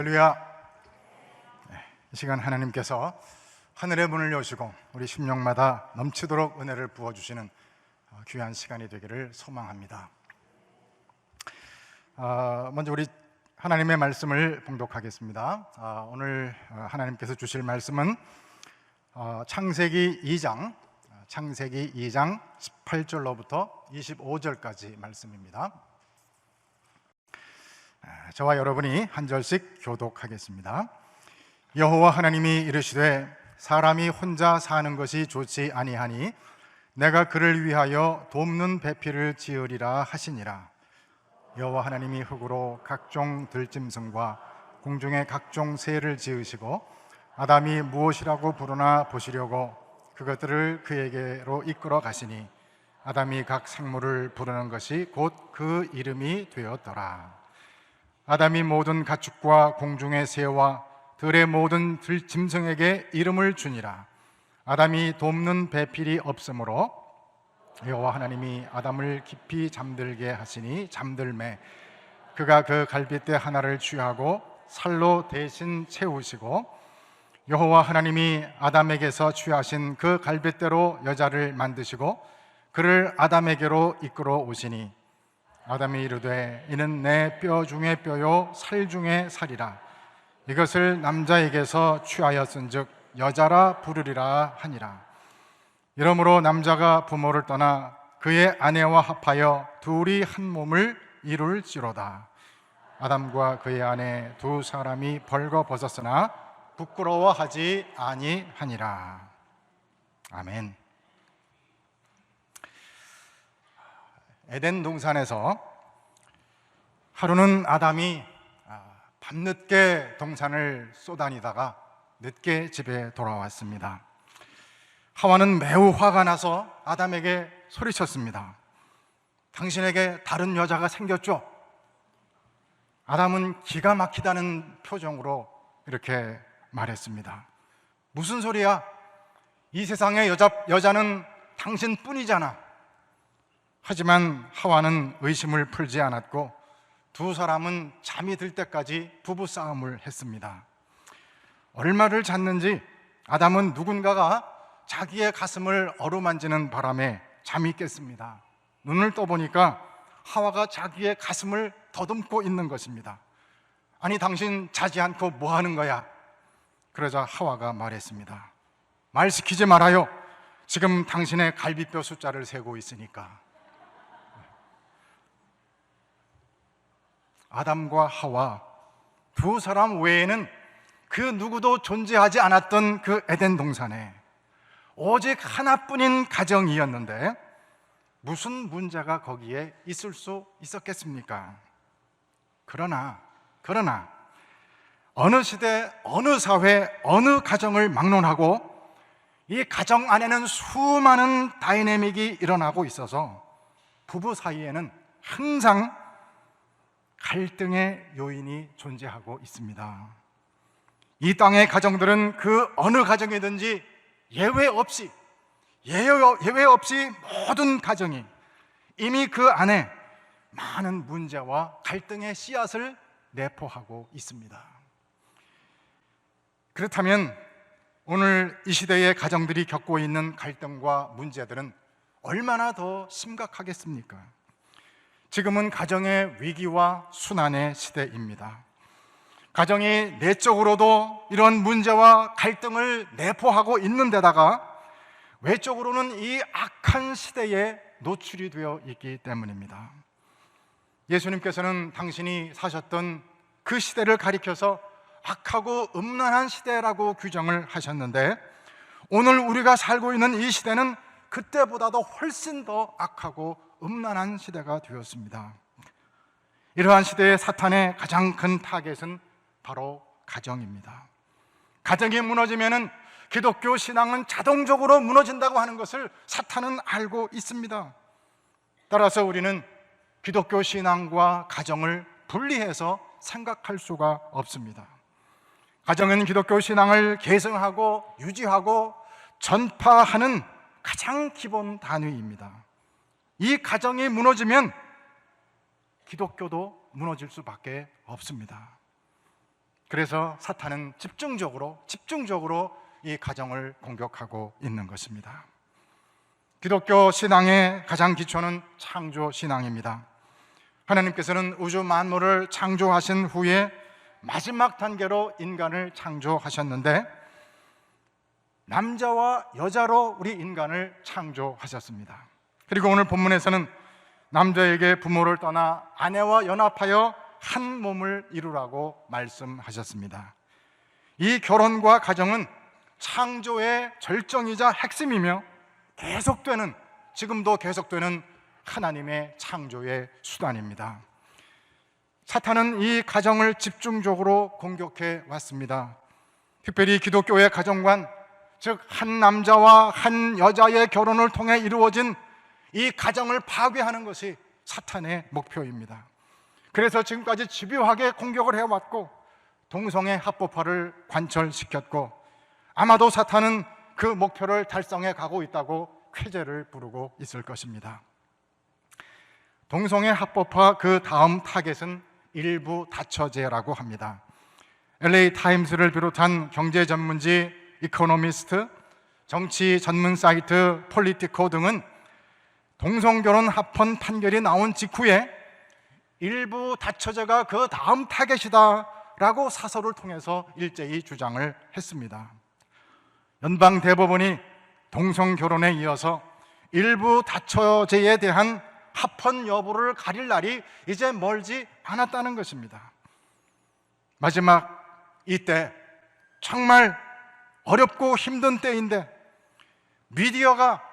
할렐루야. 이 시간 하나님께서 하늘의 문을 여시고 우리 심령마다 넘치도록 은혜를 부어주시는 귀한 시간이 되기를 소망합니다. 먼저 우리 하나님의 말씀을 봉독하겠습니다. 오늘 하나님께서 주실 말씀은 창세기 2장 18절로부터 25절까지 말씀입니다. 저와 여러분이 한 절씩 교독하겠습니다. 여호와 하나님이 이르시되 사람이 혼자 사는 것이 좋지 아니하니 내가 그를 위하여 돕는 배필을 지으리라 하시니라. 여호와 하나님이 흙으로 각종 들짐승과 공중의 각종 새를 지으시고 아담이 무엇이라고 부르나 보시려고 그것들을 그에게로 이끌어 가시니 아담이 각 생물을 부르는 것이 곧 그 이름이 되었더라. 아담이 모든 가축과 공중의 새와 들의 모든 들짐승에게 이름을 주니라. 아담이 돕는 배필이 없으므로 여호와 하나님이 아담을 깊이 잠들게 하시니 잠들매 그가 그 갈빗대 하나를 취하고 살로 대신 채우시고 여호와 하나님이 아담에게서 취하신 그 갈빗대로 여자를 만드시고 그를 아담에게로 이끌어 오시니 아담이 이르되 이는 내 뼈 중에 뼈요 살 중에 살이라. 이것을 남자에게서 취하였은즉 여자라 부르리라 하니라. 이러므로 남자가 부모를 떠나 그의 아내와 합하여 둘이 한 몸을 이룰지로다. 아담과 그의 아내 두 사람이 벌거벗었으나 부끄러워하지 아니하니라. 아멘. 에덴 동산에서 하루는 아담이 밤늦게 동산을 쏘다니다가 늦게 집에 돌아왔습니다. 하와는 매우 화가 나서 아담에게 소리쳤습니다. 당신에게 다른 여자가 생겼죠? 아담은 기가 막히다는 표정으로 이렇게 말했습니다. 무슨 소리야? 이 세상의 여자는 당신뿐이잖아. 하지만 하와는 의심을 풀지 않았고 두 사람은 잠이 들 때까지 부부싸움을 했습니다. 얼마를 잤는지 아담은 누군가가 자기의 가슴을 어루만지는 바람에 잠이 깼습니다. 눈을 떠보니까 하와가 자기의 가슴을 더듬고 있는 것입니다. 아니, 당신 자지 않고 뭐 하는 거야? 그러자 하와가 말했습니다. 말 시키지 말아요. 지금 당신의 갈비뼈 숫자를 세고 있으니까. 아담과 하와 두 사람 외에는 그 누구도 존재하지 않았던 그 에덴 동산에 오직 하나뿐인 가정이었는데 무슨 문제가 거기에 있을 수 있었겠습니까? 그러나 어느 시대, 어느 사회, 어느 가정을 막론하고 이 가정 안에는 수많은 다이내믹이 일어나고 있어서 부부 사이에는 항상 갈등의 요인이 존재하고 있습니다. 이 땅의 가정들은 그 어느 가정이든지 예외 없이 모든 가정이 이미 그 안에 많은 문제와 갈등의 씨앗을 내포하고 있습니다. 그렇다면 오늘 이 시대의 가정들이 겪고 있는 갈등과 문제들은 얼마나 더 심각하겠습니까? 지금은 가정의 위기와 순환의 시대입니다. 가정이 내적으로도 이런 문제와 갈등을 내포하고 있는 데다가 외적으로는 이 악한 시대에 노출이 되어 있기 때문입니다. 예수님께서는 당신이 사셨던 그 시대를 가리켜서 악하고 음란한 시대라고 규정을 하셨는데 오늘 우리가 살고 있는 이 시대는 그때보다도 훨씬 더 악하고 음란한 시대가 되었습니다. 이러한 시대의 사탄의 가장 큰 타겟은 바로 가정입니다. 가정이 무너지면 기독교 신앙은 자동적으로 무너진다고 하는 것을 사탄은 알고 있습니다. 따라서 우리는 기독교 신앙과 가정을 분리해서 생각할 수가 없습니다. 가정은 기독교 신앙을 계승하고 유지하고 전파하는 가장 기본 단위입니다. 이 가정이 무너지면 기독교도 무너질 수밖에 없습니다. 그래서 사탄은 집중적으로 이 가정을 공격하고 있는 것입니다. 기독교 신앙의 가장 기초는 창조 신앙입니다. 하나님께서는 우주 만물을 창조하신 후에 마지막 단계로 인간을 창조하셨는데, 남자와 여자로 우리 인간을 창조하셨습니다. 그리고 오늘 본문에서는 남자에게 부모를 떠나 아내와 연합하여 한 몸을 이루라고 말씀하셨습니다. 이 결혼과 가정은 창조의 절정이자 핵심이며 지금도 계속되는 하나님의 창조의 수단입니다. 사탄은 이 가정을 집중적으로 공격해 왔습니다. 특별히 기독교의 가정관, 즉 한 남자와 한 여자의 결혼을 통해 이루어진 이 가정을 파괴하는 것이 사탄의 목표입니다. 그래서 지금까지 집요하게 공격을 해왔고 동성애 합법화를 관철시켰고, 아마도 사탄은 그 목표를 달성해 가고 있다고 쾌재를 부르고 있을 것입니다. 동성애 합법화 그 다음 타겟은 일부 다처제라고 합니다. LA 타임스를 비롯한 경제 전문지 이코노미스트, 정치 전문 사이트 폴리티코 등은 동성결혼 합헌 판결이 나온 직후에 일부 다처제가 그 다음 타겟이다라고 사설을 통해서 일제히 주장을 했습니다. 연방 대법원이 동성결혼에 이어서 일부 다처제에 대한 합헌 여부를 가릴 날이 이제 멀지 않았다는 것입니다. 마지막 이때, 정말 어렵고 힘든 때인데 미디어가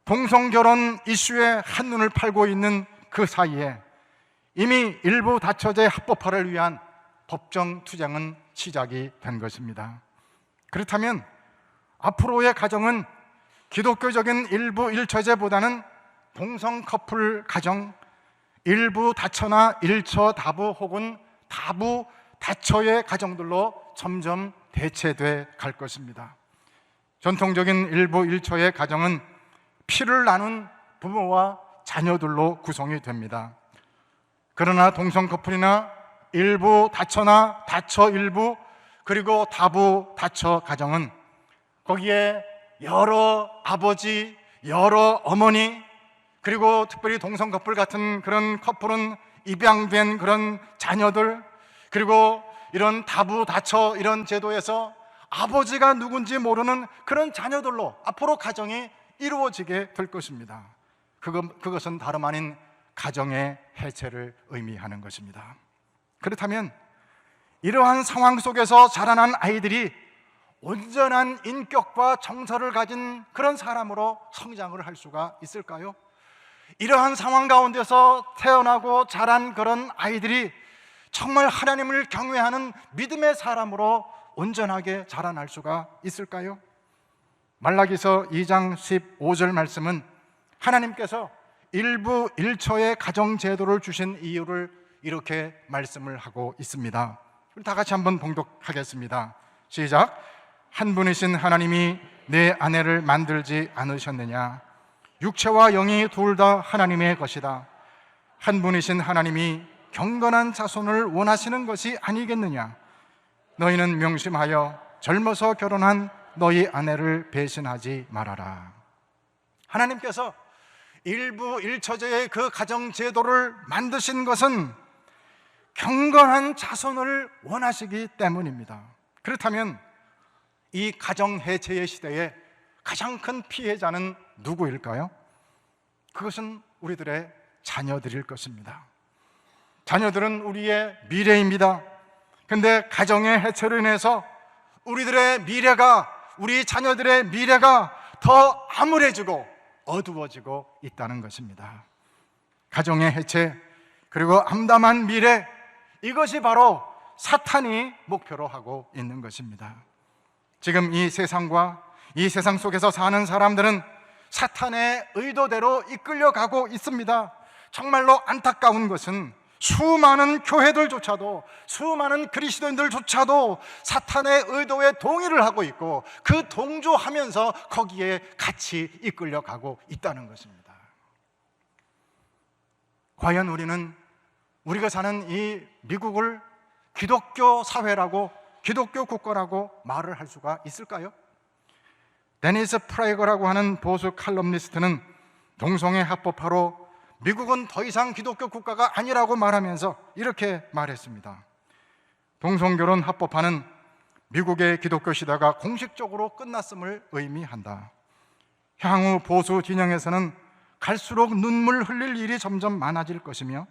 동성결혼 이슈에 한눈을 팔고 있는 그 사이에 이미 일부 다처제 합법화를 위한 법정 투쟁은 시작이 된 것입니다. 그렇다면 앞으로의 가정은 기독교적인 일부 일처제보다는 동성 커플 가정, 일부 다처나 일처 다부 혹은 다부 다처의 가정들로 점점 대체돼 갈 것입니다. 전통적인 일부 일처의 가정은 피를 나눈 부모와 자녀들로 구성이 됩니다. 그러나 동성 커플이나 일부 다처나 다처 일부 그리고 다부 다처 가정은 거기에 여러 아버지, 여러 어머니, 그리고 특별히 동성 커플 같은 그런 커플은 입양된 그런 자녀들, 그리고 이런 다부 다처 이런 제도에서 아버지가 누군지 모르는 그런 자녀들로 앞으로 가정이 이루어지게 될 것입니다. 그것은 다름 아닌 가정의 해체를 의미하는 것입니다. 그렇다면 이러한 상황 속에서 자라난 아이들이 온전한 인격과 정서를 가진 그런 사람으로 성장을 할 수가 있을까요? 이러한 상황 가운데서 태어나고 자란 그런 아이들이 정말 하나님을 경외하는 믿음의 사람으로 온전하게 자라날 수가 있을까요? 말라기서 2장 15절 말씀은 하나님께서 일부 일처의 가정제도를 주신 이유를 이렇게 말씀을 하고 있습니다. 다 같이 한번 봉독하겠습니다. 시작. 한 분이신 하나님이 내 아내를 만들지 않으셨느냐? 육체와 영이 둘 다 하나님의 것이다. 한 분이신 하나님이 경건한 자손을 원하시는 것이 아니겠느냐? 너희는 명심하여 젊어서 결혼한 너희 아내를 배신하지 말아라. 하나님께서 일부 일처제의 그 가정제도를 만드신 것은 경건한 자손을 원하시기 때문입니다. 그렇다면 이 가정해체의 시대에 가장 큰 피해자는 누구일까요? 그것은 우리들의 자녀들일 것입니다. 자녀들은 우리의 미래입니다. 근데 가정의 해체로 인해서 우리들의 미래가, 우리 자녀들의 미래가 더 암울해지고 어두워지고 있다는 것입니다. 가정의 해체, 그리고 암담한 미래, 이것이 바로 사탄이 목표로 하고 있는 것입니다. 지금 이 세상과 이 세상 속에서 사는 사람들은 사탄의 의도대로 이끌려가고 있습니다. 정말로 안타까운 것은 수많은 교회들조차도, 수많은 그리스도인들조차도 사탄의 의도에 동의를 하고 있고 그 동조하면서 거기에 같이 이끌려가고 있다는 것입니다. 과연 우리는 우리가 사는 이 미국을 기독교 사회라고, 기독교 국가라고 말을 할 수가 있을까요? 데니스 프라이거라고 하는 보수 칼럼니스트는 동성애 합법화로 미국은 더 이상 기독교 국가가 아니라고 말하면서 이렇게 말했습니다. 동성결혼 합법화는 미국의 기독교 시대가 공식적으로 끝났음을 의미한다. 향후 보수 진영에서는 갈수록 눈물 흘릴 일이 점점 많아질 것이며,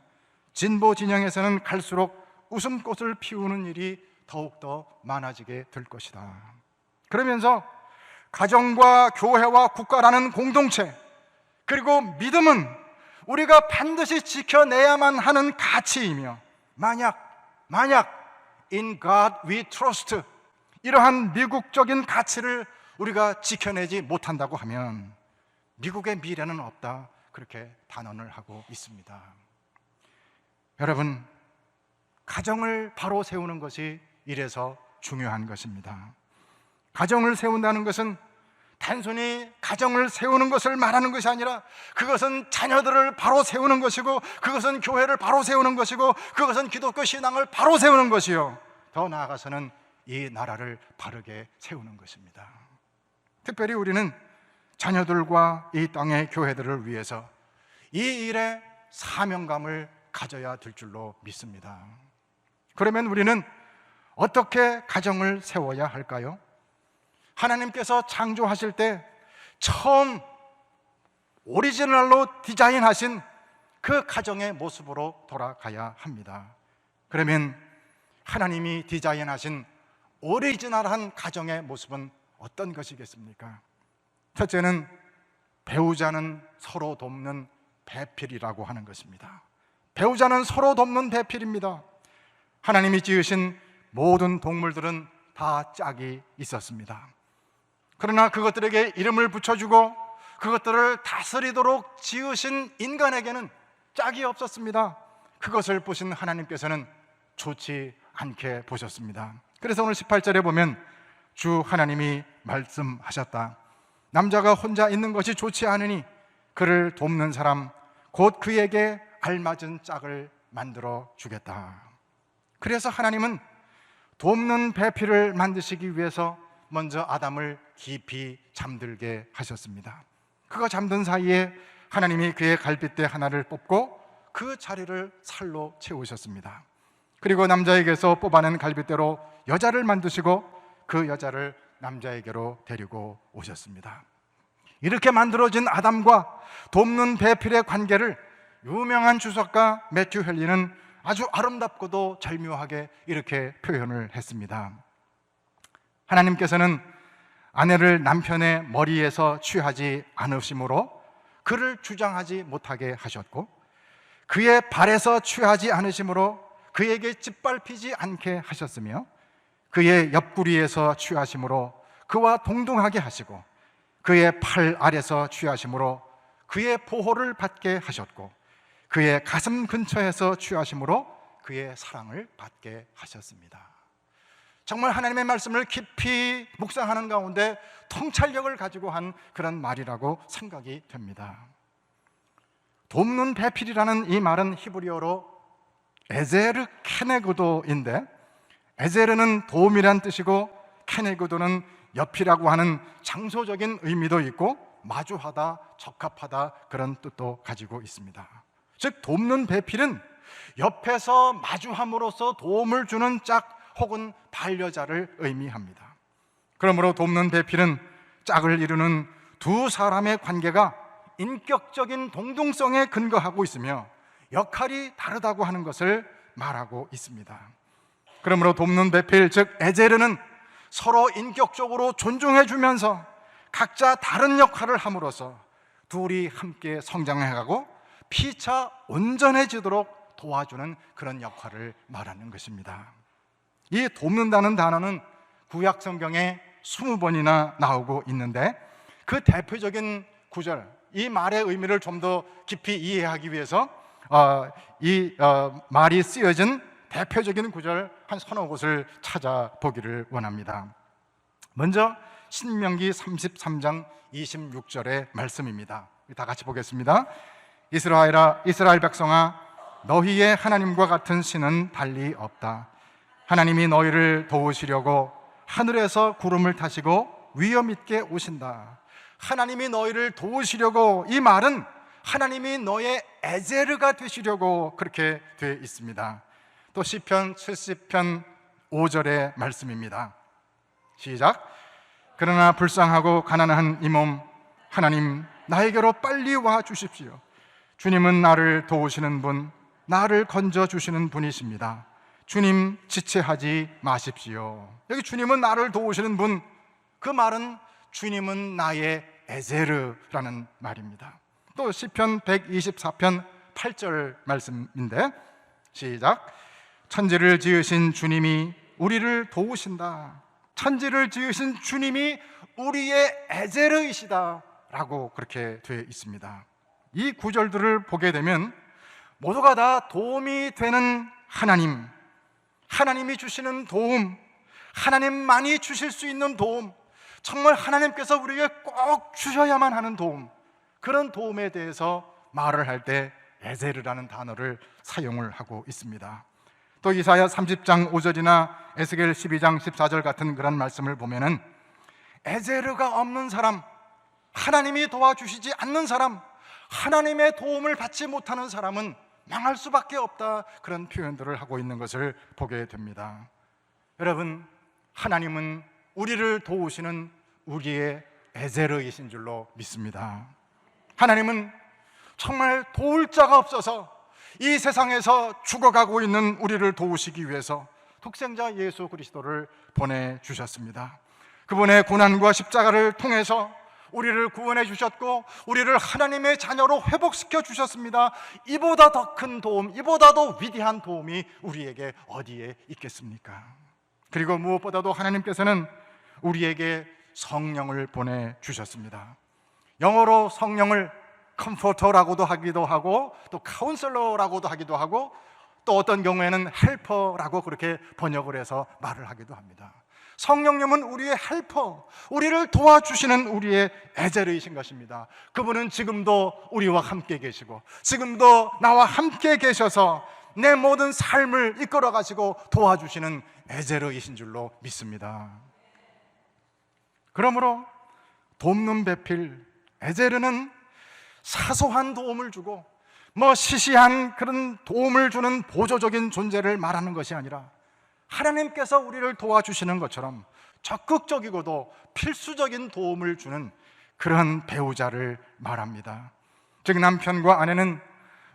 진보 진영에서는 갈수록 웃음꽃을 피우는 일이 더욱더 많아지게 될 것이다. 그러면서 가정과 교회와 국가라는 공동체, 그리고 믿음은 우리가 반드시 지켜내야만 하는 가치이며, 만약 In God we trust, 이러한 미국적인 가치를 우리가 지켜내지 못한다고 하면 미국의 미래는 없다, 그렇게 단언을 하고 있습니다. 여러분, 가정을 바로 세우는 것이 이래서 중요한 것입니다. 가정을 세운다는 것은 단순히 가정을 세우는 것을 말하는 것이 아니라, 그것은 자녀들을 바로 세우는 것이고, 그것은 교회를 바로 세우는 것이고, 그것은 기독교 신앙을 바로 세우는 것이요, 더 나아가서는 이 나라를 바르게 세우는 것입니다. 특별히 우리는 자녀들과 이 땅의 교회들을 위해서 이 일에 사명감을 가져야 될 줄로 믿습니다. 그러면 우리는 어떻게 가정을 세워야 할까요? 하나님께서 창조하실 때 처음 오리지널로 디자인하신 그 가정의 모습으로 돌아가야 합니다. 그러면 하나님이 디자인하신 오리지널한 가정의 모습은 어떤 것이겠습니까? 첫째는 배우자는 서로 돕는 배필이라고 하는 것입니다. 배우자는 서로 돕는 배필입니다. 하나님이 지으신 모든 동물들은 다 짝이 있었습니다. 그러나 그것들에게 이름을 붙여주고 그것들을 다스리도록 지으신 인간에게는 짝이 없었습니다. 그것을 보신 하나님께서는 좋지 않게 보셨습니다. 그래서 오늘 18절에 보면 주 하나님이 말씀하셨다. 남자가 혼자 있는 것이 좋지 않으니 그를 돕는 사람, 곧 그에게 알맞은 짝을 만들어 주겠다. 그래서 하나님은 돕는 배필을 만드시기 위해서 먼저 아담을 깊이 잠들게 하셨습니다. 그가 잠든 사이에 하나님이 그의 갈빗대 하나를 뽑고 그 자리를 살로 채우셨습니다. 그리고 남자에게서 뽑아낸 갈빗대로 여자를 만드시고 그 여자를 남자에게로 데리고 오셨습니다. 이렇게 만들어진 아담과 돕는 배필의 관계를 유명한 주석가 매튜 헨리는 아주 아름답고도 절묘하게 이렇게 표현을 했습니다. 하나님께서는 아내를 남편의 머리에서 취하지 않으심으로 그를 주장하지 못하게 하셨고, 그의 발에서 취하지 않으심으로 그에게 짓밟히지 않게 하셨으며, 그의 옆구리에서 취하심으로 그와 동등하게 하시고, 그의 팔 아래서 취하심으로 그의 보호를 받게 하셨고, 그의 가슴 근처에서 취하심으로 그의 사랑을 받게 하셨습니다. 정말 하나님의 말씀을 깊이 묵상하는 가운데 통찰력을 가지고 한 그런 말이라고 생각이 됩니다. 돕는 배필이라는 이 말은 히브리어로 에제르 케네그도인데, 에제르는 도움이란 뜻이고 케네그도는 옆이라고 하는 장소적인 의미도 있고 마주하다, 적합하다 그런 뜻도 가지고 있습니다. 즉 돕는 배필은 옆에서 마주함으로써 도움을 주는 짝 혹은 반려자를 의미합니다. 그러므로 돕는 배필은 짝을 이루는 두 사람의 관계가 인격적인 동등성에 근거하고 있으며 역할이 다르다고 하는 것을 말하고 있습니다. 그러므로 돕는 배필, 즉 에제르는 서로 인격적으로 존중해주면서 각자 다른 역할을 함으로써 둘이 함께 성장해가고 피차 온전해지도록 도와주는 그런 역할을 말하는 것입니다. 이 돕는다는 단어는 구약 성경에 20번이나 나오고 있는데, 그 대표적인 구절, 이 말의 의미를 좀 더 깊이 이해하기 위해서 이 말이 쓰여진 대표적인 구절 한 서너 곳을 찾아보기를 원합니다. 먼저 신명기 33장 26절의 말씀입니다. 다 같이 보겠습니다. 이스라엘 백성아, 너희의 하나님과 같은 신은 달리 없다. 하나님이 너희를 도우시려고 하늘에서 구름을 타시고 위엄 있게 오신다. 하나님이 너희를 도우시려고, 이 말은 하나님이 너의 에제르가 되시려고 그렇게 되어 있습니다. 또 시편 70편 5절의 말씀입니다. 시작. 그러나 불쌍하고 가난한 이 몸 하나님 나에게로 빨리 와 주십시오. 주님은 나를 도우시는 분, 나를 건져 주시는 분이십니다. 주님 지체하지 마십시오. 여기 주님은 나를 도우시는 분, 그 말은 주님은 나의 에제르라는 말입니다. 또 시편 124편 8절 말씀인데, 시작. 천지를 지으신 주님이 우리를 도우신다. 천지를 지으신 주님이 우리의 에제르이시다 라고 그렇게 되어 있습니다. 이 구절들을 보게 되면 모두가 다 도움이 되는 하나님, 하나님이 주시는 도움, 하나님만이 주실 수 있는 도움, 정말 하나님께서 우리에게 꼭 주셔야만 하는 도움, 그런 도움에 대해서 말을 할 때 에제르라는 단어를 사용을 하고 있습니다. 또 이사야 30장 5절이나 에스겔 12장 14절 같은 그런 말씀을 보면은 에제르가 없는 사람, 하나님이 도와주시지 않는 사람, 하나님의 도움을 받지 못하는 사람은 망할 수밖에 없다, 그런 표현들을 하고 있는 것을 보게 됩니다. 여러분, 하나님은 우리를 도우시는 우리의 에제르이신 줄로 믿습니다. 하나님은 정말 도울 자가 없어서 이 세상에서 죽어가고 있는 우리를 도우시기 위해서 독생자 예수 그리스도를 보내주셨습니다. 그분의 고난과 십자가를 통해서 우리를 구원해 주셨고 우리를 하나님의 자녀로 회복시켜 주셨습니다. 이보다 더 큰 도움, 이보다 더 위대한 도움이 우리에게 어디에 있겠습니까? 그리고 무엇보다도 하나님께서는 우리에게 성령을 보내주셨습니다. 영어로 성령을 컴포터라고도 하기도 하고 또 카운셀러라고도 하기도 하고 또 어떤 경우에는 헬퍼라고 그렇게 번역을 해서 말을 하기도 합니다. 성령님은 우리의 헬퍼, 우리를 도와주시는 우리의 에제르이신 것입니다. 그분은 지금도 우리와 함께 계시고 지금도 나와 함께 계셔서 내 모든 삶을 이끌어 가시고 도와주시는 에제르이신 줄로 믿습니다. 그러므로 돕는 배필 에제르는 사소한 도움을 주고 시시한 그런 도움을 주는 보조적인 존재를 말하는 것이 아니라 하나님께서 우리를 도와주시는 것처럼 적극적이고도 필수적인 도움을 주는 그런 배우자를 말합니다. 즉 남편과 아내는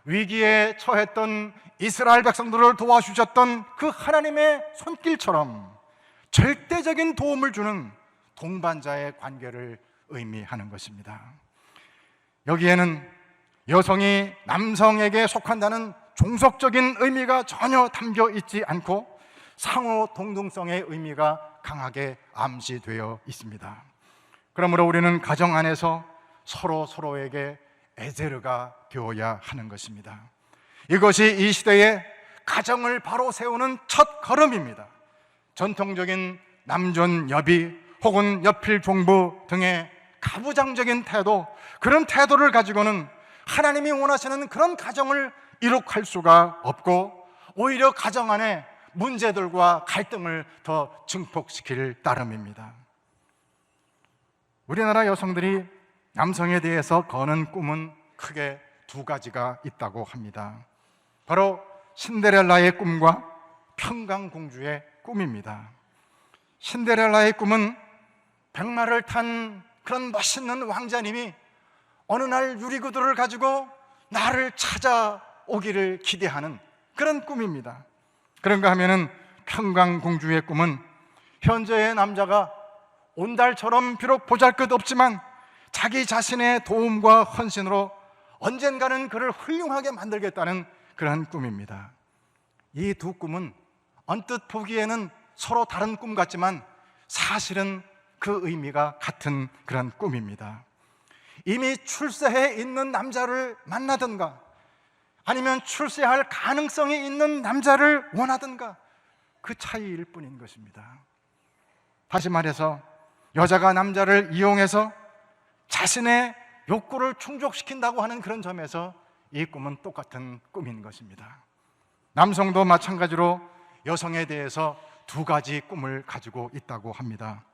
위기에 처했던 이스라엘 백성들을 도와주셨던 그 하나님의 손길처럼 절대적인 도움을 주는 동반자의 관계를 의미하는 것입니다. 여기에는 여성이 남성에게 속한다는 종속적인 의미가 전혀 담겨 있지 않고 상호 동등성의 의미가 강하게 암시되어 있습니다. 그러므로 우리는 가정 안에서 서로에게 에제르가 되어야 하는 것입니다. 이것이 이 시대의 가정을 바로 세우는 첫 걸음입니다. 전통적인 남존 여비 혹은 여필 종부 등의 가부장적인 태도, 그런 태도를 가지고는 하나님이 원하시는 그런 가정을 이룩할 수가 없고 오히려 가정 안에 문제들과 갈등을 더 증폭시킬 따름입니다. 우리나라 여성들이 남성에 대해서 거는 꿈은 크게 두 가지가 있다고 합니다. 바로 신데렐라의 꿈과 평강공주의 꿈입니다. 신데렐라의 꿈은 백마를 탄 그런 멋있는 왕자님이 어느 날 유리구두를 가지고 나를 찾아오기를 기대하는 그런 꿈입니다. 그런가 하면은 평강공주의 꿈은 현재의 남자가 온달처럼 비록 보잘것없지만 자기 자신의 도움과 헌신으로 언젠가는 그를 훌륭하게 만들겠다는 그런 꿈입니다. 이 두 꿈은 언뜻 보기에는 서로 다른 꿈 같지만 사실은 그 의미가 같은 그런 꿈입니다. 이미 출세해 있는 남자를 만나든가 아니면 출세할 가능성이 있는 남자를 원하든가 그 차이일 뿐인 것입니다. 다시 말해서 여자가 남자를 이용해서 자신의 욕구를 충족시킨다고 하는 그런 점에서 이 꿈은 똑같은 꿈인 것입니다. 남성도 마찬가지로 여성에 대해서 두 가지 꿈을 가지고 있다고 합니다.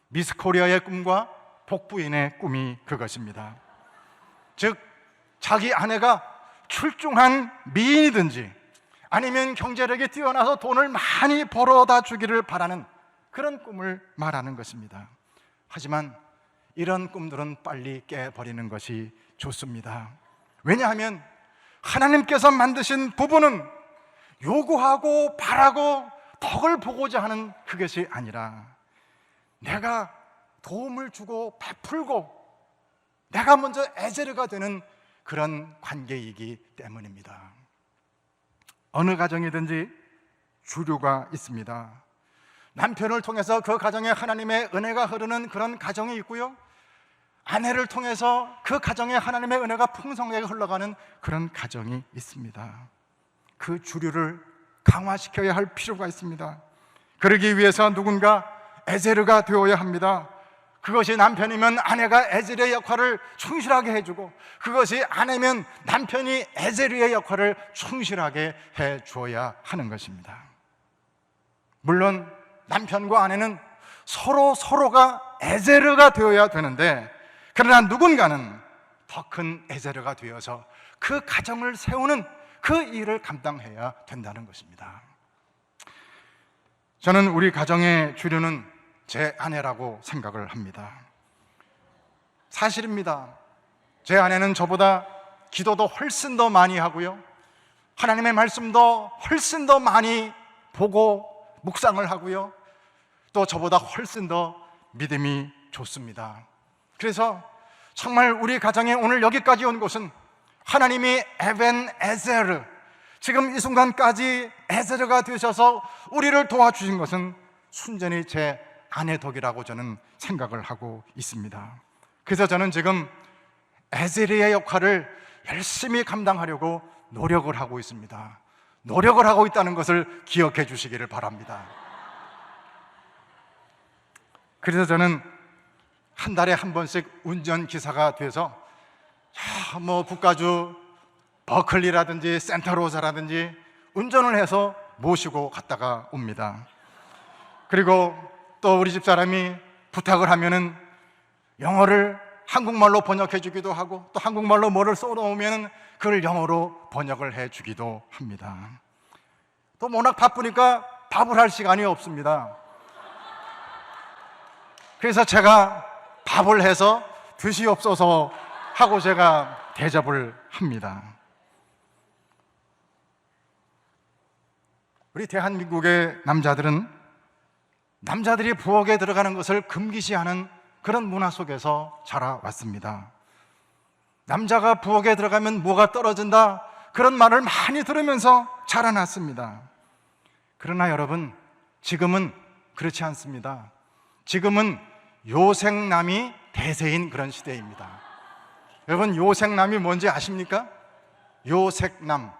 미스 코리아의 꿈과 복부인의 꿈이 그것입니다. 즉 자기 아내가 출중한 미인이든지 아니면 경제력이 뛰어나서 돈을 많이 벌어다 주기를 바라는 그런 꿈을 말하는 것입니다. 하지만 이런 꿈들은 빨리 깨버리는 것이 좋습니다. 왜냐하면 하나님께서 만드신 부부는 요구하고 바라고 덕을 보고자 하는 그것이 아니라 내가 도움을 주고 베풀고 내가 먼저 에제르가 되는 그런 관계이기 때문입니다. 어느 가정이든지 주류가 있습니다. 남편을 통해서 그 가정에 하나님의 은혜가 흐르는 그런 가정이 있고요, 아내를 통해서 그 가정에 하나님의 은혜가 풍성하게 흘러가는 그런 가정이 있습니다. 그 주류를 강화시켜야 할 필요가 있습니다. 그러기 위해서 누군가 에제르가 되어야 합니다. 그것이 남편이면 아내가 에제르의 역할을 충실하게 해주고, 그것이 아내면 남편이 에제르의 역할을 충실하게 해줘야 하는 것입니다. 물론 남편과 아내는 서로가 에제르가 되어야 되는데, 그러나 누군가는 더 큰 에제르가 되어서 그 가정을 세우는 그 일을 감당해야 된다는 것입니다. 저는 우리 가정의 주류는 제 아내라고 생각을 합니다. 사실입니다. 제 아내는 저보다 기도도 훨씬 더 많이 하고요, 하나님의 말씀도 훨씬 더 많이 보고 묵상을 하고요, 또 저보다 훨씬 더 믿음이 좋습니다. 그래서 정말 우리 가정에 오늘 여기까지 온 것은 하나님이 에벤에제르, 지금 이 순간까지 에제르가 되셔서 우리를 도와주신 것은 순전히 제 아내 덕이라고 저는 생각을 하고 있습니다. 그래서 저는 지금 에제르의 역할을 열심히 감당하려고 노력을 하고 있습니다. 노력을 하고 있다는 것을 기억해 주시기를 바랍니다. 그래서 저는 한 달에 한 번씩 운전기사가 돼서 북가주 버클리라든지 센타로사라든지 운전을 해서 모시고 갔다가 옵니다. 그리고 또 우리 집사람이 부탁을 하면은 영어를 한국말로 번역해 주기도 하고, 또 한국말로 뭐를 써놓으면 그걸 영어로 번역을 해 주기도 합니다. 또 워낙 바쁘니까 밥을 할 시간이 없습니다. 그래서 제가 밥을 해서 드시옵소서 하고 제가 대접을 합니다. 우리 대한민국의 남자들은 남자들이 부엌에 들어가는 것을 금기시하는 그런 문화 속에서 자라왔습니다. 남자가 부엌에 들어가면 뭐가 떨어진다, 그런 말을 많이 들으면서 자라났습니다. 그러나 여러분, 지금은 그렇지 않습니다. 지금은 요생남이 대세인 그런 시대입니다. 여러분, 요생남이 뭔지 아십니까? 요색남,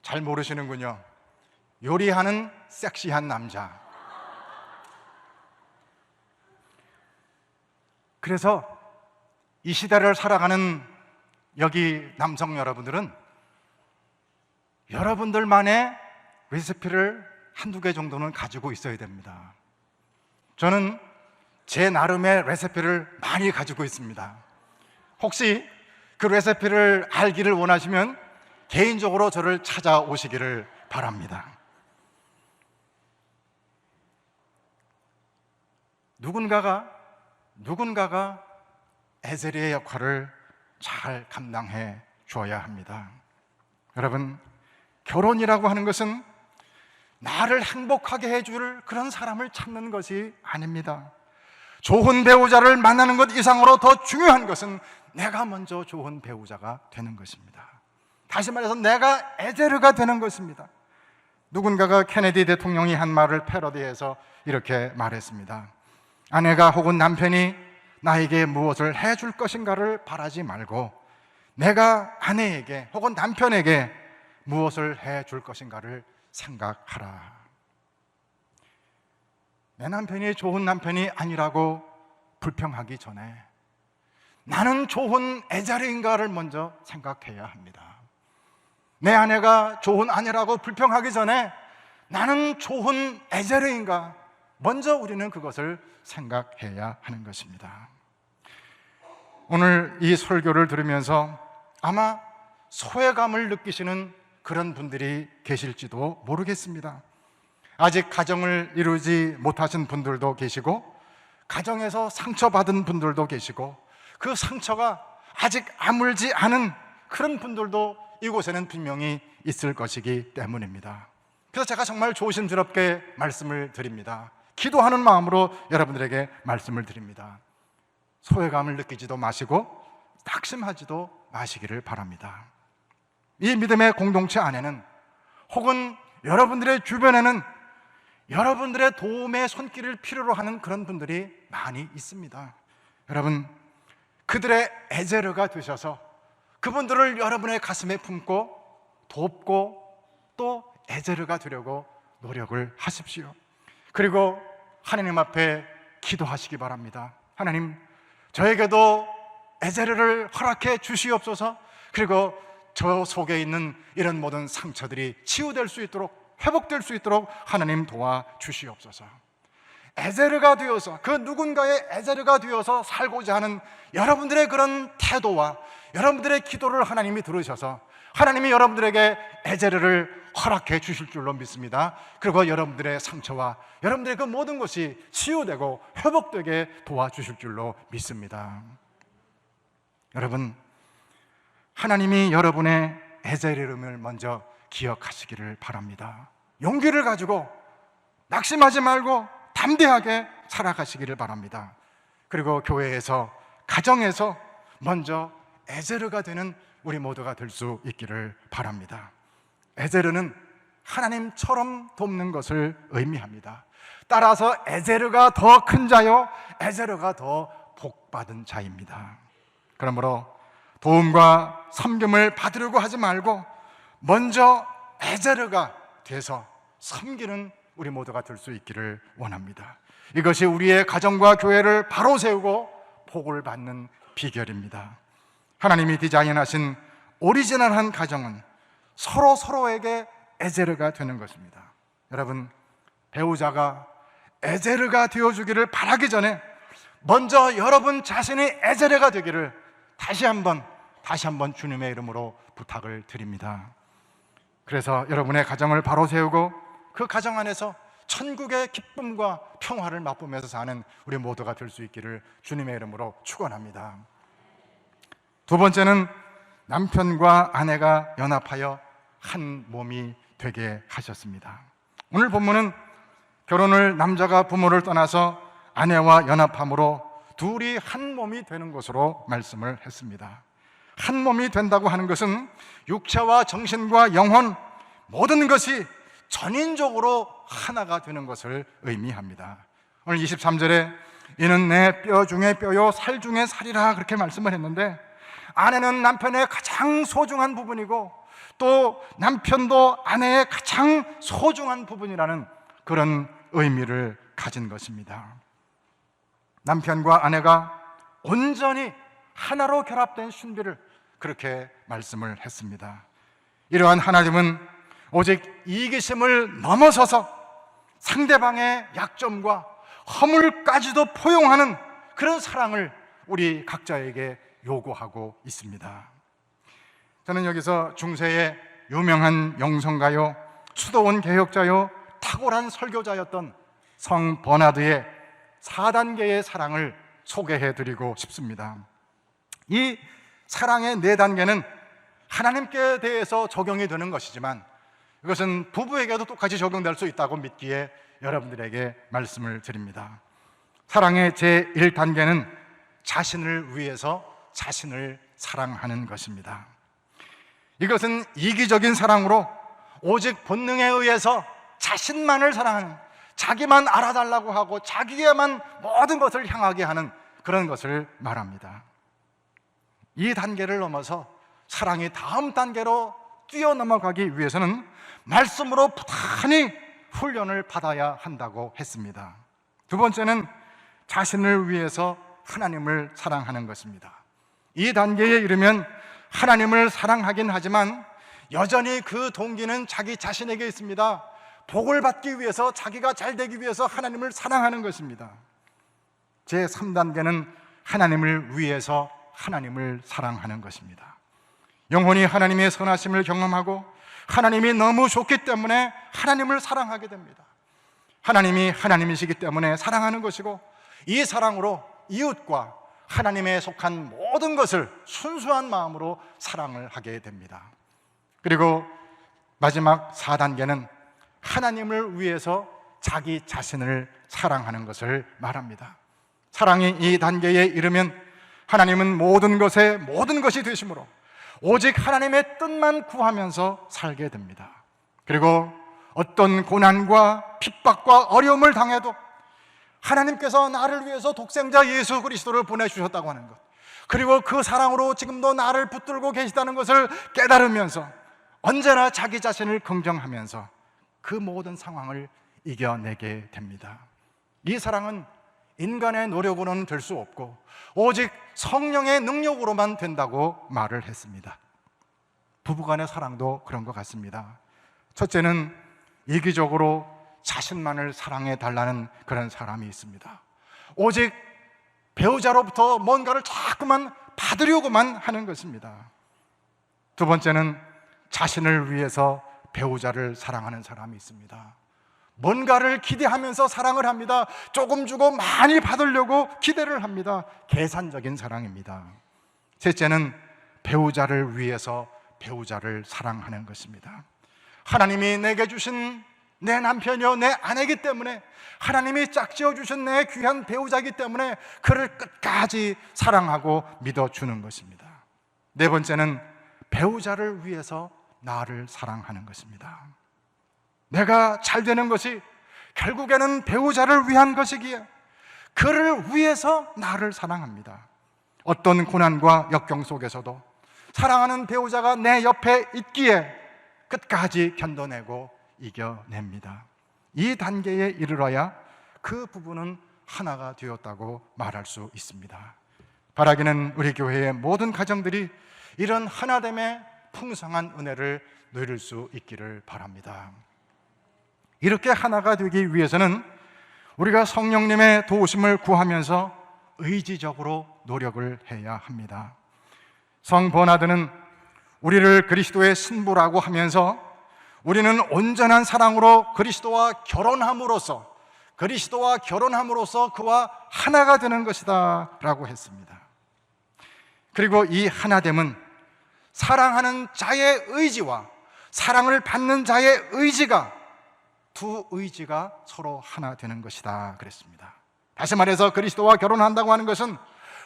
잘 모르시는군요. 요리하는 섹시한 남자. 그래서 이 시대를 살아가는 여기 남성 여러분들은 여러분들만의 레시피를 한두 개 정도는 가지고 있어야 됩니다. 저는 제 나름의 레시피를 많이 가지고 있습니다. 혹시 그 레시피를 알기를 원하시면 개인적으로 저를 찾아오시기를 바랍니다. 누군가가 에제르의 역할을 잘 감당해 줘야 합니다. 여러분, 결혼이라고 하는 것은 나를 행복하게 해줄 그런 사람을 찾는 것이 아닙니다. 좋은 배우자를 만나는 것 이상으로 더 중요한 것은 내가 먼저 좋은 배우자가 되는 것입니다. 다시 말해서 내가 에제르가 되는 것입니다. 누군가가 케네디 대통령이 한 말을 패러디해서 이렇게 말했습니다. 아내가 혹은 남편이 나에게 무엇을 해줄 것인가를 바라지 말고 내가 아내에게 혹은 남편에게 무엇을 해줄 것인가를 생각하라. 내 남편이 좋은 남편이 아니라고 불평하기 전에 나는 좋은 에제르인가를 먼저 생각해야 합니다. 내 아내가 좋은 아내라고 불평하기 전에 나는 좋은 에제르인가? 먼저 우리는 그것을 생각해야 하는 것입니다. 오늘 이 설교를 들으면서 아마 소외감을 느끼시는 그런 분들이 계실지도 모르겠습니다. 아직 가정을 이루지 못하신 분들도 계시고, 가정에서 상처받은 분들도 계시고, 그 상처가 아직 아물지 않은 그런 분들도 이곳에는 분명히 있을 것이기 때문입니다. 그래서 제가 정말 조심스럽게 말씀을 드립니다. 기도하는 마음으로 여러분들에게 말씀을 드립니다. 소외감을 느끼지도 마시고 낙심하지도 마시기를 바랍니다. 이 믿음의 공동체 안에는, 혹은 여러분들의 주변에는 여러분들의 도움의 손길을 필요로 하는 그런 분들이 많이 있습니다. 여러분, 그들의 에제르가 되셔서 그분들을 여러분의 가슴에 품고 돕고 또 에제르가 되려고 노력을 하십시오. 그리고 하나님 앞에 기도하시기 바랍니다. 하나님, 저에게도 에제르를 허락해 주시옵소서. 그리고 저 속에 있는 이런 모든 상처들이 치유될 수 있도록, 회복될 수 있도록 하나님 도와주시옵소서. 에제르가 되어서, 그 누군가의 에제르가 되어서 살고자 하는 여러분들의 그런 태도와 여러분들의 기도를 하나님이 들으셔서 하나님이 여러분들에게 에제르를 허락해 주실 줄로 믿습니다. 그리고 여러분들의 상처와 여러분들의 그 모든 것이 치유되고 회복되게 도와주실 줄로 믿습니다. 여러분, 하나님이 여러분의 에제르를 먼저 기억하시기를 바랍니다. 용기를 가지고 낙심하지 말고 담대하게 살아가시기를 바랍니다. 그리고 교회에서, 가정에서 먼저 에제르가 되는 우리 모두가 될 수 있기를 바랍니다. 에제르는 하나님처럼 돕는 것을 의미합니다. 따라서 에제르가 더 큰 자요, 에제르가 더 복받은 자입니다. 그러므로 도움과 섬김을 받으려고 하지 말고 먼저 에제르가 돼서 섬기는 우리 모두가 될 수 있기를 원합니다. 이것이 우리의 가정과 교회를 바로 세우고 복을 받는 비결입니다. 하나님이 디자인하신 오리지널한 가정은 서로에게 에제르가 되는 것입니다. 여러분, 배우자가 에제르가 되어주기를 바라기 전에 먼저 여러분 자신이 에제르가 되기를 다시 한번 주님의 이름으로 부탁을 드립니다. 그래서 여러분의 가정을 바로 세우고 그 가정 안에서 천국의 기쁨과 평화를 맛보면서 사는 우리 모두가 될 수 있기를 주님의 이름으로 축원합니다. 두 번째는 남편과 아내가 연합하여 한 몸이 되게 하셨습니다. 오늘 본문은 결혼을 남자가 부모를 떠나서 아내와 연합함으로 둘이 한 몸이 되는 것으로 말씀을 했습니다. 한 몸이 된다고 하는 것은 육체와 정신과 영혼 모든 것이 전인적으로 하나가 되는 것을 의미합니다. 오늘 23절에 이는 내 뼈 중에 뼈요 살 중에 살이라 그렇게 말씀을 했는데, 아내는 남편의 가장 소중한 부분이고 또 남편도 아내의 가장 소중한 부분이라는 그런 의미를 가진 것입니다. 남편과 아내가 온전히 하나로 결합된 신비를 그렇게 말씀을 했습니다. 이러한 하나님은 오직 이기심을 넘어서서 상대방의 약점과 허물까지도 포용하는 그런 사랑을 우리 각자에게 요구하고 있습니다. 저는 여기서 중세의 유명한 영성가요, 수도원 개혁자요, 탁월한 설교자였던 성 버나드의 4단계의 사랑을 소개해드리고 싶습니다. 이 사랑의 4단계는 하나님께 대해서 적용이 되는 것이지만 이것은 부부에게도 똑같이 적용될 수 있다고 믿기에 여러분들에게 말씀을 드립니다. 사랑의 제1단계는 자신을 위해서 자신을 사랑하는 것입니다. 이것은 이기적인 사랑으로 오직 본능에 의해서 자신만을 사랑하는, 자기만 알아달라고 하고 자기에만 모든 것을 향하게 하는 그런 것을 말합니다. 이 단계를 넘어서 사랑이 다음 단계로 뛰어넘어가기 위해서는 말씀으로 부단히 훈련을 받아야 한다고 했습니다. 두 번째는 자신을 위해서 하나님을 사랑하는 것입니다. 이 단계에 이르면 하나님을 사랑하긴 하지만 여전히 그 동기는 자기 자신에게 있습니다. 복을 받기 위해서, 자기가 잘 되기 위해서 하나님을 사랑하는 것입니다. 제3단계는 하나님을 위해서 하나님을 사랑하는 것입니다. 영혼이 하나님의 선하심을 경험하고 하나님이 너무 좋기 때문에 하나님을 사랑하게 됩니다. 하나님이 하나님이시기 때문에 사랑하는 것이고, 이 사랑으로 이웃과 하나님에 속한 모든 것을 순수한 마음으로 사랑을 하게 됩니다. 그리고 마지막 4단계는 하나님을 위해서 자기 자신을 사랑하는 것을 말합니다. 사랑이 이 단계에 이르면 하나님은 모든 것에 모든 것이 되심으로 오직 하나님의 뜻만 구하면서 살게 됩니다. 그리고 어떤 고난과 핍박과 어려움을 당해도 하나님께서 나를 위해서 독생자 예수 그리스도를 보내주셨다고 하는 것, 그리고 그 사랑으로 지금도 나를 붙들고 계시다는 것을 깨달으면서 언제나 자기 자신을 긍정하면서 그 모든 상황을 이겨내게 됩니다. 이 사랑은 인간의 노력으로는 될 수 없고 오직 성령의 능력으로만 된다고 말을 했습니다. 부부간의 사랑도 그런 것 같습니다. 첫째는 이기적으로 자신만을 사랑해 달라는 그런 사람이 있습니다. 오직 배우자로부터 뭔가를 자꾸만 받으려고만 하는 것입니다. 두 번째는 자신을 위해서 배우자를 사랑하는 사람이 있습니다. 뭔가를 기대하면서 사랑을 합니다. 조금 주고 많이 받으려고 기대를 합니다. 계산적인 사랑입니다. 셋째는 배우자를 위해서 배우자를 사랑하는 것입니다. 하나님이 내게 주신 내 남편이요, 내 아내이기 때문에, 하나님이 짝지어 주신 내 귀한 배우자이기 때문에 그를 끝까지 사랑하고 믿어주는 것입니다. 네 번째는 배우자를 위해서 나를 사랑하는 것입니다. 내가 잘 되는 것이 결국에는 배우자를 위한 것이기에 그를 위해서 나를 사랑합니다. 어떤 고난과 역경 속에서도 사랑하는 배우자가 내 옆에 있기에 끝까지 견뎌내고 이겨냅니다. 이 단계에 이르러야 그 부부는 하나가 되었다고 말할 수 있습니다. 바라기는 우리 교회의 모든 가정들이 이런 하나됨의 풍성한 은혜를 누릴 수 있기를 바랍니다. 이렇게 하나가 되기 위해서는 우리가 성령님의 도우심을 구하면서 의지적으로 노력을 해야 합니다. 성 버나드는 우리를 그리스도의 신부라고 하면서 우리는 온전한 사랑으로 그리스도와 결혼함으로써 그와 하나가 되는 것이다 라고 했습니다. 그리고 이 하나됨은 사랑하는 자의 의지와 사랑을 받는 자의 의지가, 두 의지가 서로 하나 되는 것이다 그랬습니다. 다시 말해서 그리스도와 결혼한다고 하는 것은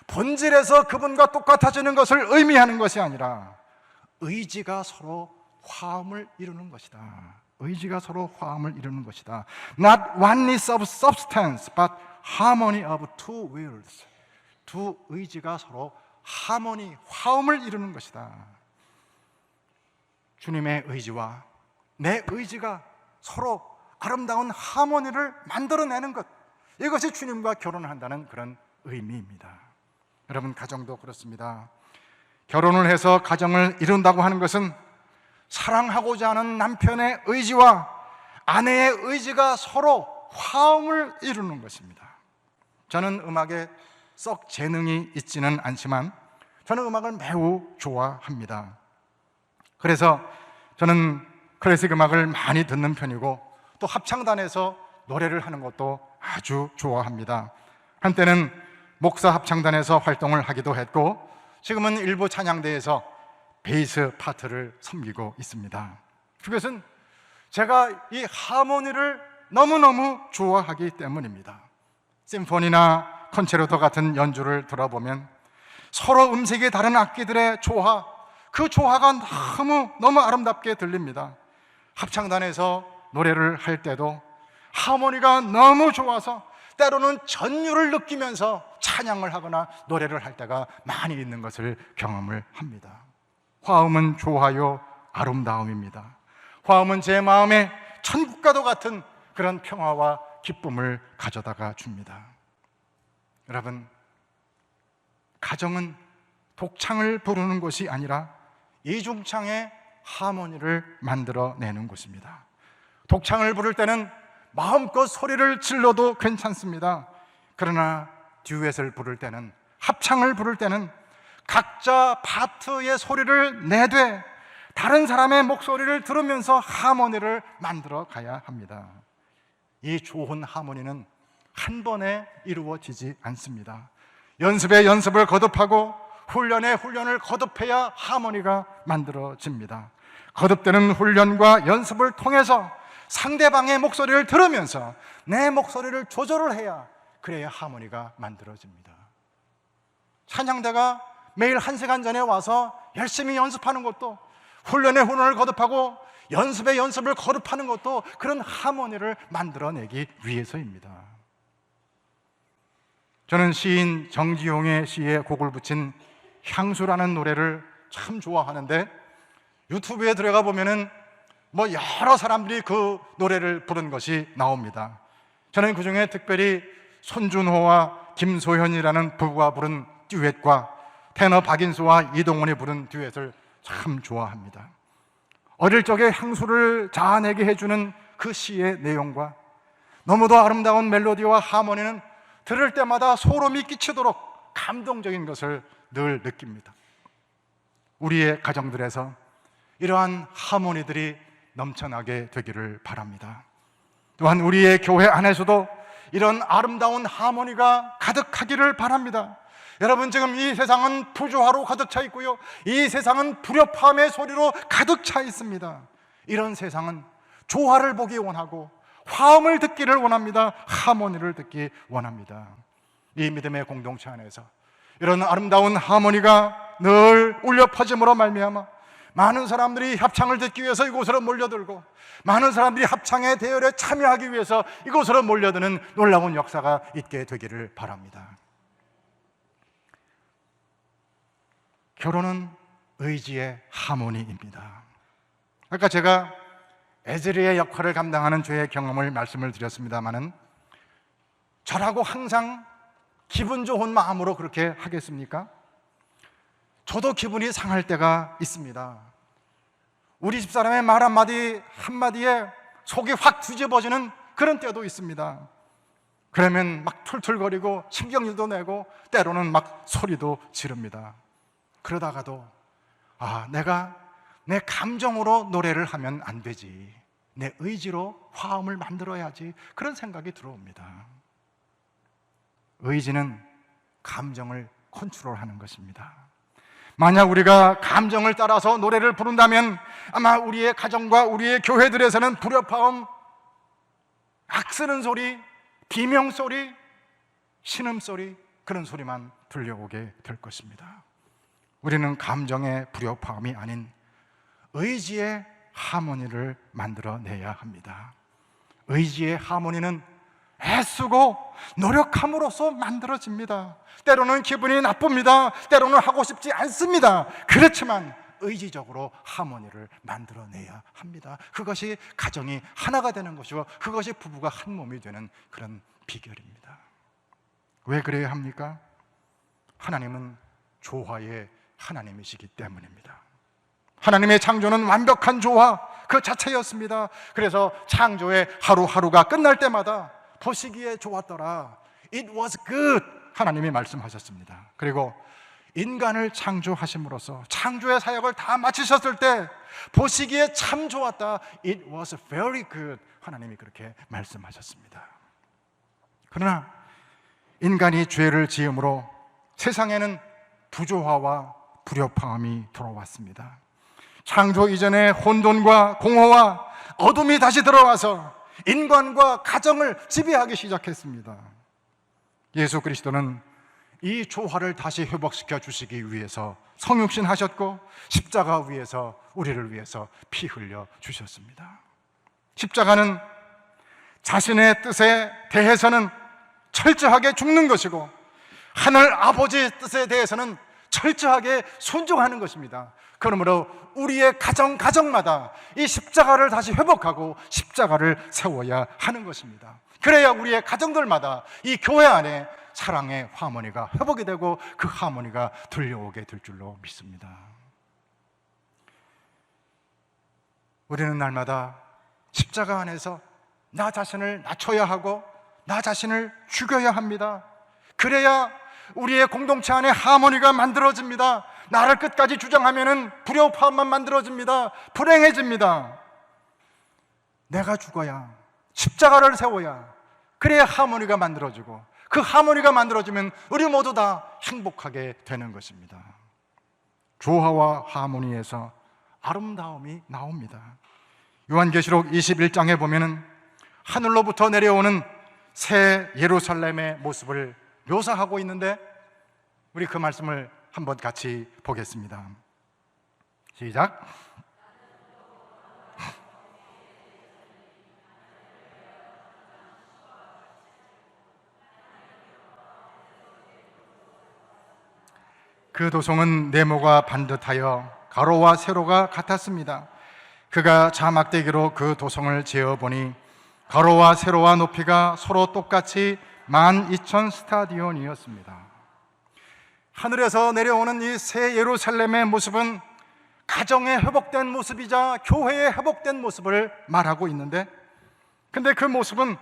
본질에서 그분과 똑같아지는 것을 의미하는 것이 아니라 의지가 서로 화음을 이루는 것이다. 의지가 서로 화음을 이루는 것이다. Not oneness of substance, but harmony of two wills. 두 의지가 서로 하모니, 화음을 이루는 것이다. 주님의 의지와 내 의지가 서로 아름다운 하모니를 만들어내는 것, 이것이 주님과 결혼한다는 그런 의미입니다. 여러분, 가정도 그렇습니다. 결혼을 해서 가정을 이룬다고 하는 것은 사랑하고자 하는 남편의 의지와 아내의 의지가 서로 화음을 이루는 것입니다. 저는 음악에 썩 재능이 있지는 않지만 저는 음악을 매우 좋아합니다. 그래서 저는 클래식 음악을 많이 듣는 편이고 또 합창단에서 노래를 하는 것도 아주 좋아합니다. 한때는 목사 합창단에서 활동을 하기도 했고 지금은 일부 찬양대에서 베이스 파트를 섬기고 있습니다. 그것은 제가 이 하모니를 너무너무 좋아하기 때문입니다. 심포니나 콘체르토 같은 연주를 들어보면 서로 음색이 다른 악기들의 조화, 그 조화가 너무 아름답게 들립니다. 합창단에서 노래를 할 때도 하모니가 너무 좋아서 때로는 전율을 느끼면서 찬양을 하거나 노래를 할 때가 많이 있는 것을 경험을 합니다. 화음은 조화요 아름다움입니다. 화음은 제 마음에 천국과도 같은 그런 평화와 기쁨을 가져다가 줍니다. 여러분, 가정은 독창을 부르는 것이 아니라 이중창의 하모니를 만들어내는 곳입니다. 독창을 부를 때는 마음껏 소리를 질러도 괜찮습니다. 그러나 듀엣을 부를 때는, 합창을 부를 때는 각자 파트의 소리를 내되 다른 사람의 목소리를 들으면서 하모니를 만들어 가야 합니다. 이 좋은 하모니는 한 번에 이루어지지 않습니다. 연습에 연습을 거듭하고 훈련에 훈련을 거듭해야 하모니가 만들어집니다. 거듭되는 훈련과 연습을 통해서 상대방의 목소리를 들으면서 내 목소리를 조절을 해야, 그래야 하모니가 만들어집니다. 찬양대가 매일 1시간 전에 와서 열심히 연습하는 것도, 훈련에 훈련을 거듭하고 연습에 연습을 거듭하는 것도 그런 하모니를 만들어내기 위해서입니다. 저는 시인 정지용의 시에 곡을 붙인 향수라는 노래를 참 좋아하는데, 유튜브에 들어가 보면은 여러 사람들이 그 노래를 부른 것이 나옵니다. 저는 그 중에 특별히 손준호와 김소현이라는 부부가 부른 듀엣과 테너 박인수와 이동원이 부른 듀엣을 참 좋아합니다. 어릴 적에 향수를 자아내게 해주는 그 시의 내용과 너무도 아름다운 멜로디와 하모니는 들을 때마다 소름이 끼치도록 감동적인 것을 늘 느낍니다. 우리의 가정들에서 이러한 하모니들이 넘쳐나게 되기를 바랍니다. 또한 우리의 교회 안에서도 이런 아름다운 하모니가 가득하기를 바랍니다. 여러분, 지금 이 세상은 부조화로 가득 차 있고요, 이 세상은 불협화음의 소리로 가득 차 있습니다. 이런 세상은 조화를 보기 원하고 화음을 듣기를 원합니다. 하모니를 듣기 원합니다. 이 믿음의 공동체 안에서 이런 아름다운 하모니가 늘 울려 퍼짐으로 말미암아 많은 사람들이 합창을 듣기 위해서 이곳으로 몰려들고, 많은 사람들이 합창의 대열에 참여하기 위해서 이곳으로 몰려드는 놀라운 역사가 있게 되기를 바랍니다. 결혼은 의지의 하모니입니다. 아까 제가 에즈리의 역할을 감당하는 저의 경험을 말씀을 드렸습니다마는, 저라고 항상 기분 좋은 마음으로 그렇게 하겠습니까? 저도 기분이 상할 때가 있습니다. 우리 집사람의 말 한마디에 속이 확 뒤집어지는 그런 때도 있습니다. 그러면 막 툴툴거리고 신경질도 내고 때로는 막 소리도 지릅니다. 그러다가도 내가 내 감정으로 노래를 하면 안 되지, 내 의지로 화음을 만들어야지, 그런 생각이 들어옵니다. 의지는 감정을 컨트롤하는 것입니다. 만약 우리가 감정을 따라서 노래를 부른다면 아마 우리의 가정과 우리의 교회들에서는 불협화음, 악쓰는 소리, 비명소리, 신음소리, 그런 소리만 들려오게 될 것입니다. 우리는 감정의 불협화음이 아닌 의지의 하모니를 만들어내야 합니다. 의지의 하모니는 애쓰고 노력함으로써 만들어집니다. 때로는 기분이 나쁩니다. 때로는 하고 싶지 않습니다. 그렇지만 의지적으로 하모니를 만들어내야 합니다. 그것이 가정이 하나가 되는 것이고, 그것이 부부가 한 몸이 되는 그런 비결입니다. 왜 그래야 합니까? 하나님은 조화의 하나님이시기 때문입니다. 하나님의 창조는 완벽한 조화 그 자체였습니다. 그래서 창조의 하루하루가 끝날 때마다 보시기에 좋았더라, It was good, 하나님이 말씀하셨습니다. 그리고 인간을 창조하심으로써 창조의 사역을 다 마치셨을 때 보시기에 참 좋았다, It was very good, 하나님이 그렇게 말씀하셨습니다. 그러나 인간이 죄를 지음으로 세상에는 부조화와 불협화음이 들어왔습니다. 창조 이전의 혼돈과 공허와 어둠이 다시 들어와서 인간과 가정을 지배하기 시작했습니다. 예수 그리스도는 이 조화를 다시 회복시켜 주시기 위해서 성육신 하셨고, 십자가 위에서 우리를 위해서 피 흘려 주셨습니다. 십자가는 자신의 뜻에 대해서는 철저하게 죽는 것이고, 하늘 아버지의 뜻에 대해서는 철저하게 순종하는 것입니다. 그러므로 우리의 가정마다 이 십자가를 다시 회복하고 십자가를 세워야 하는 것입니다. 그래야 우리의 가정들마다 이 교회 안에 사랑의 하모니가 회복이 되고 그 하모니가 들려오게 될 줄로 믿습니다. 우리는 날마다 십자가 안에서 나 자신을 낮춰야 하고 나 자신을 죽여야 합니다. 그래야 우리의 공동체 안에 하모니가 만들어집니다. 나를 끝까지 주장하면은 불협화음만 만들어집니다. 불행해집니다. 내가 죽어야, 십자가를 세워야, 그래야 하모니가 만들어지고, 그 하모니가 만들어지면 우리 모두 다 행복하게 되는 것입니다. 조화와 하모니에서 아름다움이 나옵니다. 요한계시록 21장에 보면은 하늘로부터 내려오는 새 예루살렘의 모습을 묘사하고 있는데, 우리 그 말씀을 한번 같이 보겠습니다. 시작. 그 도성은 네모가 반듯하여 가로와 세로가 같았습니다. 그가 자막대기로 그 도성을 재어보니 가로와 세로와 높이가 서로 똑같이 12,000 스타디온이었습니다. 하늘에서 내려오는 이 새 예루살렘의 모습은 가정의 회복된 모습이자 교회의 회복된 모습을 말하고 있는데, 근데 그 모습은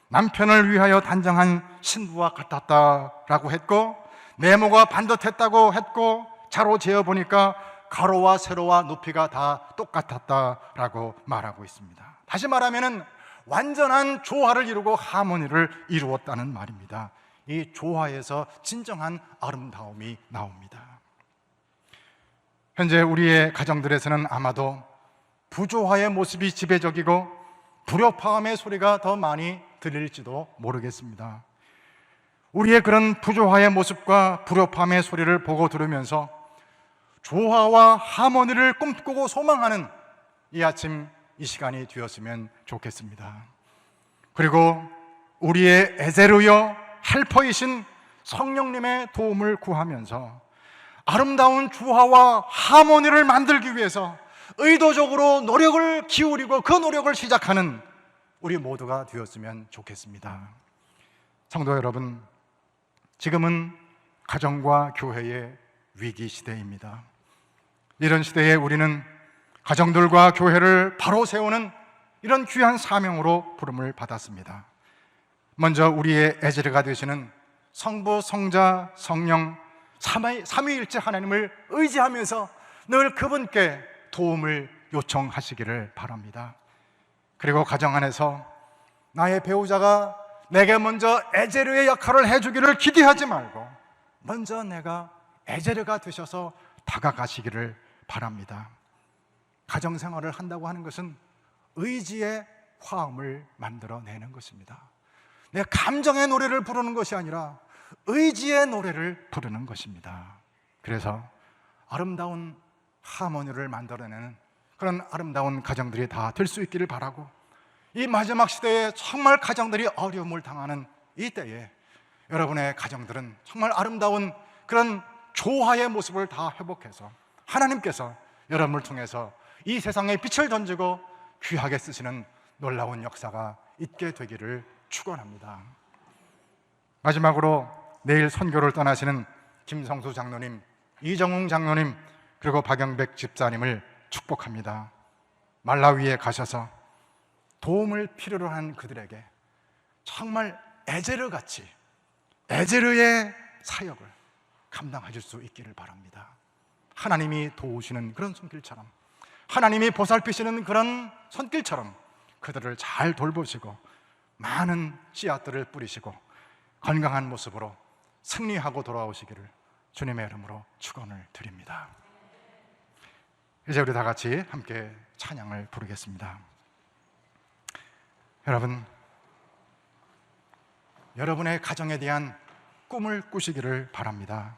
남편을 위하여 단장한 신부와 같았다라고 했고, 네모가 반듯했다고 했고, 자로 재어보니까 가로와 세로와 높이가 다 똑같았다라고 말하고 있습니다. 다시 말하면은 완전한 조화를 이루고 하모니를 이루었다는 말입니다. 이 조화에서 진정한 아름다움이 나옵니다. 현재 우리의 가정들에서는 아마도 부조화의 모습이 지배적이고 불협화음의 소리가 더 많이 들릴지도 모르겠습니다. 우리의 그런 부조화의 모습과 불협화음의 소리를 보고 들으면서 조화와 하모니를 꿈꾸고 소망하는 이 아침, 이 시간이 되었으면 좋겠습니다. 그리고 우리의 에제르여 헬퍼이신 성령님의 도움을 구하면서 아름다운 조화와 하모니를 만들기 위해서 의도적으로 노력을 기울이고 그 노력을 시작하는 우리 모두가 되었으면 좋겠습니다. 성도 여러분, 지금은 가정과 교회의 위기 시대입니다. 이런 시대에 우리는 가정들과 교회를 바로 세우는 이런 귀한 사명으로 부름을 받았습니다. 먼저 우리의 에제르가 되시는 성부, 성자, 성령 삼위일체 하나님을 의지하면서 늘 그분께 도움을 요청하시기를 바랍니다. 그리고 가정 안에서 나의 배우자가 내게 먼저 에제르의 역할을 해주기를 기대하지 말고 먼저 내가 에제르가 되셔서 다가가시기를 바랍니다. 가정생활을 한다고 하는 것은 의지의 화음을 만들어내는 것입니다. 내 감정의 노래를 부르는 것이 아니라 의지의 노래를 부르는 것입니다. 그래서 아름다운 하모니를 만들어내는 그런 아름다운 가정들이 다 될 수 있기를 바라고, 이 마지막 시대에 정말 가정들이 어려움을 당하는 이 때에 여러분의 가정들은 정말 아름다운 그런 조화의 모습을 다 회복해서 하나님께서 여러분을 통해서 이 세상에 빛을 던지고 귀하게 쓰시는 놀라운 역사가 있게 되기를 축원합니다. 마지막으로 내일 선교를 떠나시는 김성수 장로님, 이정웅 장로님, 그리고 박영백 집사님을 축복합니다. 말라위에 가셔서 도움을 필요로 하는 그들에게 정말 에제르같이 에제르의 사역을 감당하실 수 있기를 바랍니다. 하나님이 도우시는 그런 손길처럼, 하나님이 보살피시는 그런 손길처럼 그들을 잘 돌보시고 많은 씨앗들을 뿌리시고 건강한 모습으로 승리하고 돌아오시기를 주님의 이름으로 축원을 드립니다. 이제 우리 다 같이 함께 찬양을 부르겠습니다. 여러분, 여러분의 가정에 대한 꿈을 꾸시기를 바랍니다.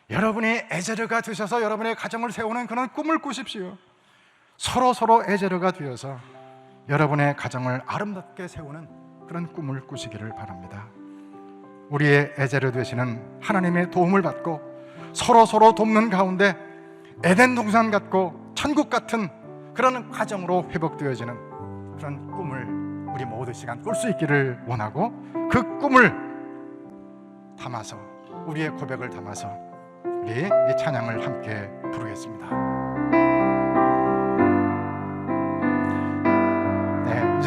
여러분이 에제르가 되셔서 여러분의 가정을 세우는 그런 꿈을 꾸십시오. 서로 에제르가 되어서 여러분의 가정을 아름답게 세우는 그런 꿈을 꾸시기를 바랍니다. 우리의 에제르 되시는 하나님의 도움을 받고 서로 돕는 가운데 에덴 동산 같고 천국 같은 그런 가정으로 회복되어지는 그런 꿈을 우리 모두 시간 꿀 수 있기를 원하고, 그 꿈을 담아서 우리의 고백을 담아서 우리 이 찬양을 함께 부르겠습니다.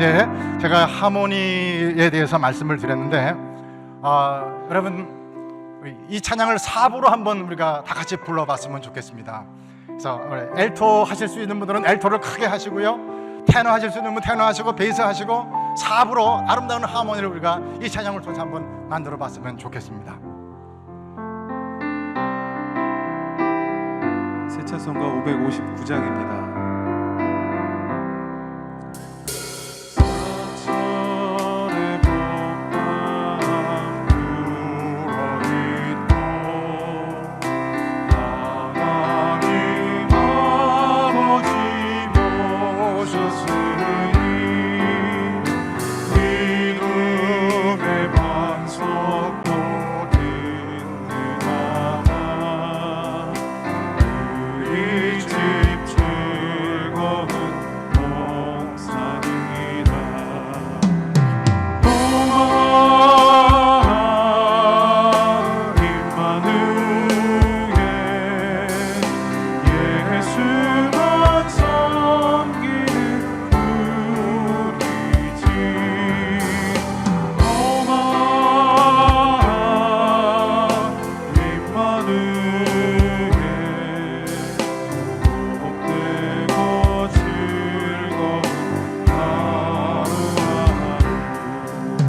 어제 제가 하모니에 대해서 말씀을 드렸는데 여러분 이 찬양을 4부로 한번 우리가 다 같이 불러봤으면 좋겠습니다. 그래서 엘토 하실 수 있는 분들은 엘토를 크게 하시고요, 테너 하실 수 있는 분은 테너 하시고 베이스 하시고 4부로 아름다운 하모니를 우리가 이 찬양을 통해서 한번 만들어 봤으면 좋겠습니다. 세차성가 559장입니다. 예수